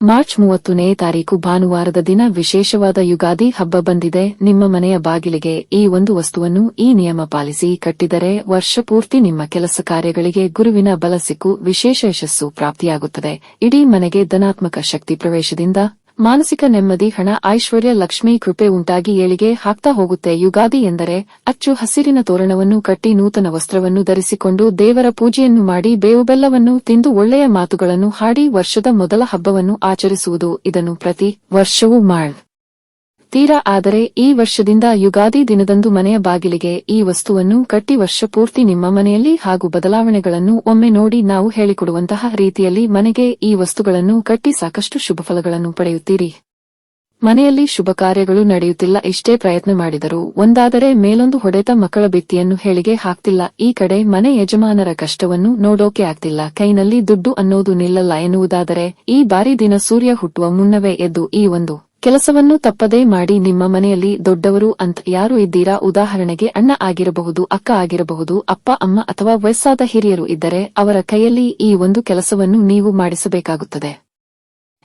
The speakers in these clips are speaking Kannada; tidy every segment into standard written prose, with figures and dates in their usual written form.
ಮಾರ್ಚ್ 30ನೇ ತಾರೀಕು ಭಾನುವಾರದ ದಿನ ವಿಶೇಷವಾದ ಯುಗಾದಿ ಹಬ್ಬ ಬಂದಿದೆ. ನಿಮ್ಮ ಮನೆಯ ಬಾಗಿಲಿಗೆ ಈ ಒಂದು ವಸ್ತುವನ್ನು ಈ ನಿಯಮ ಪಾಲಿಸಿ ಕಟ್ಟಿದರೆ ವರ್ಷಪೂರ್ತಿ ನಿಮ್ಮ ಕೆಲಸ ಕಾರ್ಯಗಳಿಗೆ ಗುರುವಿನ ಬಲ ಸಿಕ್ಕು ವಿಶೇಷ ಯಶಸ್ಸು ಪ್ರಾಪ್ತಿಯಾಗುತ್ತದೆ. ಇಡೀ ಮನೆಗೆ ಧನಾತ್ಮಕ ಶಕ್ತಿ ಪ್ರವೇಶದಿಂದ ಮಾನಸಿಕ ನೆಮ್ಮದಿ, ಹಣ, ಐಶ್ವರ್ಯ, ಲಕ್ಷ್ಮೀ ಕೃಪೆ ಉಂಟಾಗಿ ಏಳಿಗೆ ಹಾಕ್ತಾ ಹೋಗುತ್ತೆ. ಯುಗಾದಿ ಎಂದರೆ ಅಚ್ಚು ಹಸಿರಿನ ತೋರಣವನ್ನು ಕಟ್ಟಿ ನೂತನ ವಸ್ತ್ರವನ್ನು ಧರಿಸಿಕೊಂಡು ದೇವರ ಪೂಜೆಯನ್ನು ಮಾಡಿ ಬೇವು ಬೆಲ್ಲವನ್ನು ತಿಂದು ಒಳ್ಳೆಯ ಮಾತುಗಳನ್ನು ಹಾಡಿ ವರ್ಷದ ಮೊದಲ ಹಬ್ಬವನ್ನು ಆಚರಿಸುವುದು. ಇದನ್ನು ಪ್ರತಿ ವರ್ಷವೂ ತೀರಾ ಆದರೆ ಈ ವರ್ಷದಿಂದ ಯುಗಾದಿ ದಿನದಂದು ಮನೆಯ ಬಾಗಿಲಿಗೆ ಈ ವಸ್ತುವನ್ನು ಕಟ್ಟಿ ವರ್ಷಪೂರ್ತಿ ನಿಮ್ಮ ಮನೆಯಲ್ಲಿ ಹಾಗೂ ಬದಲಾವಣೆಗಳನ್ನು ಒಮ್ಮೆ ನೋಡಿ ನಾವು ಹೇಳಿಕೊಡುವಂತಹ ರೀತಿಯಲ್ಲಿ ಮನೆಗೆ ಈ ವಸ್ತುಗಳನ್ನು ಕಟ್ಟಿ ಸಾಕಷ್ಟು ಶುಭಫಲಗಳನ್ನು ಪಡೆಯುತ್ತೀರಿ. ಮನೆಯಲ್ಲಿ ಶುಭ ಕಾರ್ಯಗಳು ನಡೆಯುತ್ತಿಲ್ಲ, ಎಷ್ಟೇ ಪ್ರಯತ್ನ ಮಾಡಿದರೂ ಒಂದಾದರೆ ಮೇಲೊಂದು ಹೊಡೆತ, ಮಕ್ಕಳ ಭಿತ್ತಿಯನ್ನು ಹೇಳಿಗೆ ಹಾಕ್ತಿಲ್ಲ, ಈ ಕಡೆ ಮನೆ ಯಜಮಾನರ ಕಷ್ಟವನ್ನು ನೋಡೋಕೆ ಆಗ್ತಿಲ್ಲ, ಕೈನಲ್ಲಿ ದುಡ್ಡು ಅನ್ನೋದು ನಿಲ್ಲಲ್ಲ ಎನ್ನುವುದಾದರೆ ಈ ಬಾರಿ ದಿನ ಸೂರ್ಯ ಹುಟ್ಟುವ ಮುನ್ನವೇ ಎದ್ದು ಈ ಒಂದು ಕೆಲಸವನ್ನು ತಪ್ಪದೇ ಮಾಡಿ. ನಿಮ್ಮ ಮನೆಯಲ್ಲಿ ದೊಡ್ಡವರು ಅಂತ ಯಾರು ಇದ್ದೀರಾ, ಉದಾಹರಣೆಗೆ ಅಣ್ಣ ಆಗಿರಬಹುದು, ಅಕ್ಕ ಆಗಿರಬಹುದು, ಅಪ್ಪ ಅಮ್ಮ ಅಥವಾ ವಯಸ್ಸಾದ ಹಿರಿಯರು ಇದ್ದರೆ ಅವರ ಕೈಯಲ್ಲಿ ಈ ಒಂದು ಕೆಲಸವನ್ನು ನೀವು ಮಾಡಿಸಬೇಕಾಗುತ್ತದೆ.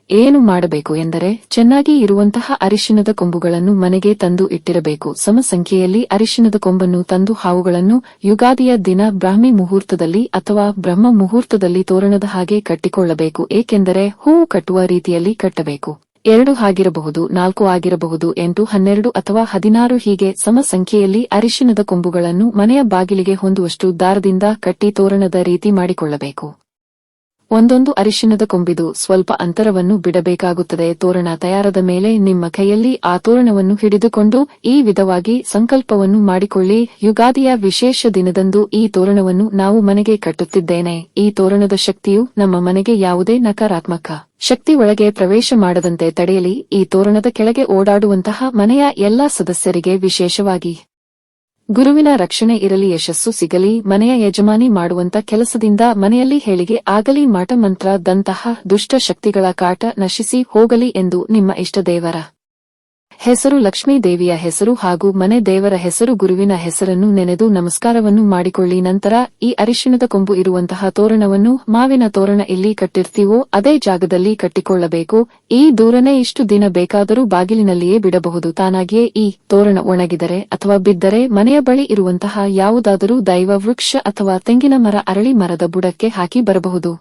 ಏನು ಮಾಡಬೇಕು ಎಂದರೆ ಚೆನ್ನಾಗಿ ಇರುವಂತಹ ಅರಿಶಿಣದ ಕೊಂಬುಗಳನ್ನು ಮನೆಗೆ ತಂದು ಇಟ್ಟಿರಬೇಕು. ಸಮ ಸಂಖ್ಯೆಯಲ್ಲಿ ಅರಿಶಿಣದ ಕೊಂಬನ್ನು ತಂದು ಹಾವುಗಳನ್ನು ಯುಗಾದಿಯ ದಿನ ಬ್ರಾಹ್ಮಿ ಮುಹೂರ್ತದಲ್ಲಿ ಅಥವಾ ಬ್ರಹ್ಮ ಮುಹೂರ್ತದಲ್ಲಿ ತೋರಣದ ಹಾಗೆ ಕಟ್ಟಿಕೊಳ್ಳಬೇಕು. ಏಕೆಂದರೆ ಹೂವು ಕಟ್ಟುವ ರೀತಿಯಲ್ಲಿ ಕಟ್ಟಬೇಕು. 2 ಆಗಿರಬಹುದು, 4 ಆಗಿರಬಹುದು, 8, 12 ಅಥವಾ 16 ಹೀಗೆ ಸಮ ಸಂಖ್ಯೆಯಲ್ಲಿ ಅರಿಶಿಣದ ಕೊಂಬುಗಳನ್ನು ಮನೆಯ ಬಾಗಿಲಿಗೆ ಹೊಂದುವಷ್ಟು ದಾರದಿಂದ ಕಟ್ಟಿ ತೋರಣದ ರೀತಿ ಮಾಡಿಕೊಳ್ಳಬೇಕು. ಒಂದೊಂದು ಅರಿಶಿಣದ ಕೊಂಬಿದು ಸ್ವಲ್ಪ ಅಂತರವನ್ನು ಬಿಡಬೇಕಾಗುತ್ತದೆ. ತೋರಣ ತಯಾರಾದ ಮೇಲೆ ನಿಮ್ಮ ಕೈಯಲ್ಲಿ ಆ ತೋರಣವನ್ನು ಹಿಡಿದುಕೊಂಡು ಈ ವಿಧವಾಗಿ ಸಂಕಲ್ಪವನ್ನು ಮಾಡಿಕೊಳ್ಳಿ. ಯುಗಾದಿಯ ವಿಶೇಷ ದಿನದಂದು ಈ ತೋರಣವನ್ನು ನಾವು ಮನೆಗೆ ಕಟ್ಟುತ್ತಿದ್ದೇನೆ. ಈ ತೋರಣದ ಶಕ್ತಿಯು ನಮ್ಮ ಮನೆಗೆ ಯಾವುದೇ ನಕಾರಾತ್ಮಕ ಶಕ್ತಿ ಒಳಗೆ ಪ್ರವೇಶ ಮಾಡದಂತೆ ತಡೆಯಲಿ. ಈ ತೋರಣದ ಕೆಳಗೆ ಓಡಾಡುವಂತಹ ಮನೆಯ ಎಲ್ಲಾ ಸದಸ್ಯರಿಗೆ ವಿಶೇಷವಾಗಿ ಗುರುವಿನ ರಕ್ಷಣೆ ಇರಲಿ, ಯಶಸ್ಸು ಸಿಗಲಿ, ಮನೆಯ ಯಜಮಾನಿ ಮಾಡುವಂತ ಕೆಲಸದಿಂದ ಮನೆಯಲ್ಲಿ ಹೇಳಿಗೆ ಆಗಲಿ, ಮಾಟ ಮಂತ್ರ ದಂತಹ ದುಷ್ಟ ಶಕ್ತಿಗಳ ಕಾಟ ನಶಿಸಿ ಹೋಗಲಿ ಎಂದು ನಿಮ್ಮ ಇಷ್ಟ ದೇವರ ಹೆಸರು, ಲಕ್ಷ್ಮೀ ದೇವಿಯ ಹೆಸರು ಹಾಗೂ ಮನೆ ದೇವರ ಹೆಸರು, ಗುರುವಿನ ಹೆಸರನ್ನು ನೆನೆದು ನಮಸ್ಕಾರವನ್ನು ಮಾಡಿಕೊಳ್ಳಿ. ನಂತರ ಈ ಅರಿಶಿಣದ ಕೊಂಬು ಇರುವಂತಹ ತೋರಣವನ್ನು ಮಾವಿನ ತೋರಣ ಎಲ್ಲಿ ಕಟ್ಟಿರ್ತೀವೋ ಅದೇ ಜಾಗದಲ್ಲಿ ಕಟ್ಟಿಕೊಳ್ಳಬೇಕು. ಈ ದೂರನೇ ಇಷ್ಟು ದಿನ ಬೇಕಾದರೂ ಬಾಗಿಲಿನಲ್ಲಿಯೇ ಬಿಡಬಹುದು. ತಾನಾಗಿಯೇ ಈ ತೋರಣ ಒಣಗಿದರೆ ಅಥವಾ ಬಿದ್ದರೆ ಮನೆಯ ಬಳಿ ಇರುವಂತಹ ಯಾವುದಾದರೂ ದೈವ ವೃಕ್ಷ ಅಥವಾ ತೆಂಗಿನ ಮರ, ಅರಳಿ ಮರದ ಬುಡಕ್ಕೆ ಹಾಕಿ ಬರಬಹುದು.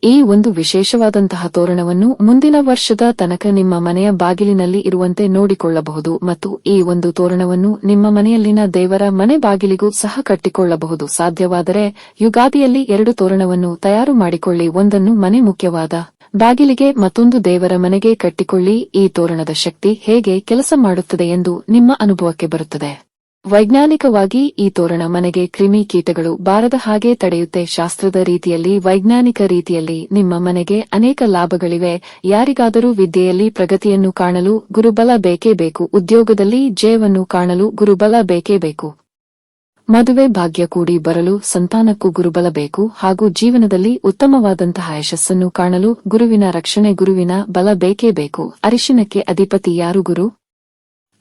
ಈ ಒಂದು ವಿಶೇಷವಾದಂತಹ ತೋರಣವನ್ನು ಮುಂದಿನ ವರ್ಷದ ತನಕ ನಿಮ್ಮ ಮನೆಯ ಬಾಗಿಲಿನಲ್ಲಿ ಇರುವಂತೆ ನೋಡಿಕೊಳ್ಳಬಹುದು ಮತ್ತು ಈ ಒಂದು ತೋರಣವನ್ನು ನಿಮ್ಮ ಮನೆಯಲ್ಲಿನ ದೇವರ ಮನೆ ಬಾಗಿಲಿಗೂ ಸಹ ಕಟ್ಟಿಕೊಳ್ಳಬಹುದು. ಸಾಧ್ಯವಾದರೆ ಯುಗಾದಿಯಲ್ಲಿ 2 ತೋರಣವನ್ನು ತಯಾರು ಮಾಡಿಕೊಳ್ಳಿ. ಒಂದನ್ನು ಮನೆ ಮುಖ್ಯವಾದ ಬಾಗಿಲಿಗೆ, ಮತ್ತೊಂದು ದೇವರ ಮನೆಗೆ ಕಟ್ಟಿಕೊಳ್ಳಿ. ಈ ತೋರಣದ ಶಕ್ತಿ ಹೇಗೆ ಕೆಲಸ ಮಾಡುತ್ತದೆ ಎಂದು ನಿಮ್ಮ ಅನುಭವಕ್ಕೆ ಬರುತ್ತದೆ. ವೈಜ್ಞಾನಿಕವಾಗಿ ಈ ತೋರಣ ಮನೆಗೆ ಕ್ರಿಮಿ ಕೀಟಗಳು ಬಾರದ ಹಾಗೆ ತಡೆಯುತ್ತೆ. ಶಾಸ್ತ್ರದ ರೀತಿಯಲ್ಲಿ, ವೈಜ್ಞಾನಿಕ ರೀತಿಯಲ್ಲಿ ನಿಮ್ಮ ಮನೆಗೆ ಅನೇಕ ಲಾಭಗಳಿವೆ. ಯಾರಿಗಾದರೂ ವಿದ್ಯೆಯಲ್ಲಿ ಪ್ರಗತಿಯನ್ನು ಕಾಣಲು ಗುರುಬಲ ಬೇಕೇ ಬೇಕು, ಉದ್ಯೋಗದಲ್ಲಿ ಜಯವನ್ನು ಕಾಣಲು ಗುರುಬಲ ಬೇಕೇ ಬೇಕು, ಮದುವೆ ಭಾಗ್ಯ ಕೂಡಿ ಬರಲು ಸಂತಾನಕ್ಕೂ ಗುರುಬಲ ಬೇಕು ಹಾಗೂ ಜೀವನದಲ್ಲಿ ಉತ್ತಮವಾದಂತಹ ಯಶಸ್ಸನ್ನು ಕಾಣಲು ಗುರುವಿನ ರಕ್ಷಣೆ, ಗುರುವಿನ ಬಲ ಬೇಕೇ ಬೇಕು. ಅರಿಶಿಣಕ್ಕೆ ಅಧಿಪತಿ ಯಾರು? ಗುರು.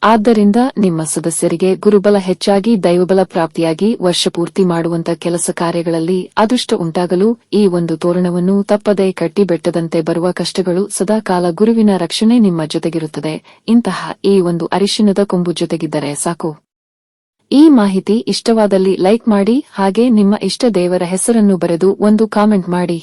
ಆದ್ದರಿಂದ ನಿಮ್ಮ ಸದಸ್ಯರಿಗೆ ಗುರುಬಲ ಹೆಚ್ಚಾಗಿ ದೈವಬಲ ಪ್ರಾಪ್ತಿಯಾಗಿ ವರ್ಷಪೂರ್ತಿ ಮಾಡುವಂತ ಕೆಲಸ ಕಾರ್ಯಗಳಲ್ಲಿ ಅದೃಷ್ಟ ಉಂಟಾಗಲು ಈ ಒಂದು ತೋರಣವನ್ನು ತಪ್ಪದೆ ಕಟ್ಟಿ. ಬೆಟ್ಟದಂತೆ ಬರುವ ಕಷ್ಟಗಳು ಸದಾಕಾಲ ಗುರುವಿನ ರಕ್ಷಣೆ ನಿಮ್ಮ ಜೊತೆಗಿರುತ್ತದೆ. ಇಂತಹ ಈ ಒಂದು ಅರಿಶಿಣದ ಕೊಂಬು ಜೊತೆಗಿದ್ದರೆ ಸಾಕು. ಈ ಮಾಹಿತಿ ಇಷ್ಟವಾದಲ್ಲಿ ಲೈಕ್ ಮಾಡಿ, ಹಾಗೆ ನಿಮ್ಮ ಇಷ್ಟ ದೇವರ ಹೆಸರನ್ನು ಬರೆದು ಒಂದು ಕಾಮೆಂಟ್ ಮಾಡಿ.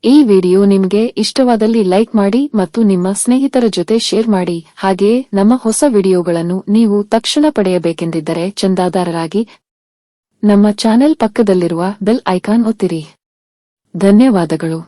ಈ ವಿಡಿಯೋ ನಿಮಗೆ ಇಷ್ಟವಾದಲ್ಲಿ ಲೈಕ್ ಮಾಡಿ ಮತ್ತು ನಿಮ್ಮ ಸ್ನೇಹಿತರ ಜೊತೆ ಶೇರ್ ಮಾಡಿ. ಹಾಗೆಯೇ ನಮ್ಮ ಹೊಸ ವಿಡಿಯೋಗಳನ್ನು ನೀವು ತಕ್ಷಣ ಪಡೆಯಬೇಕೆಂದಿದ್ದರೆ ಚಂದಾದಾರರಾಗಿ ನಮ್ಮ ಚಾನೆಲ್ ಪಕ್ಕದಲ್ಲಿರುವ ಬೆಲ್ ಐಕಾನ್ ಒತ್ತಿರಿ. ಧನ್ಯವಾದಗಳು.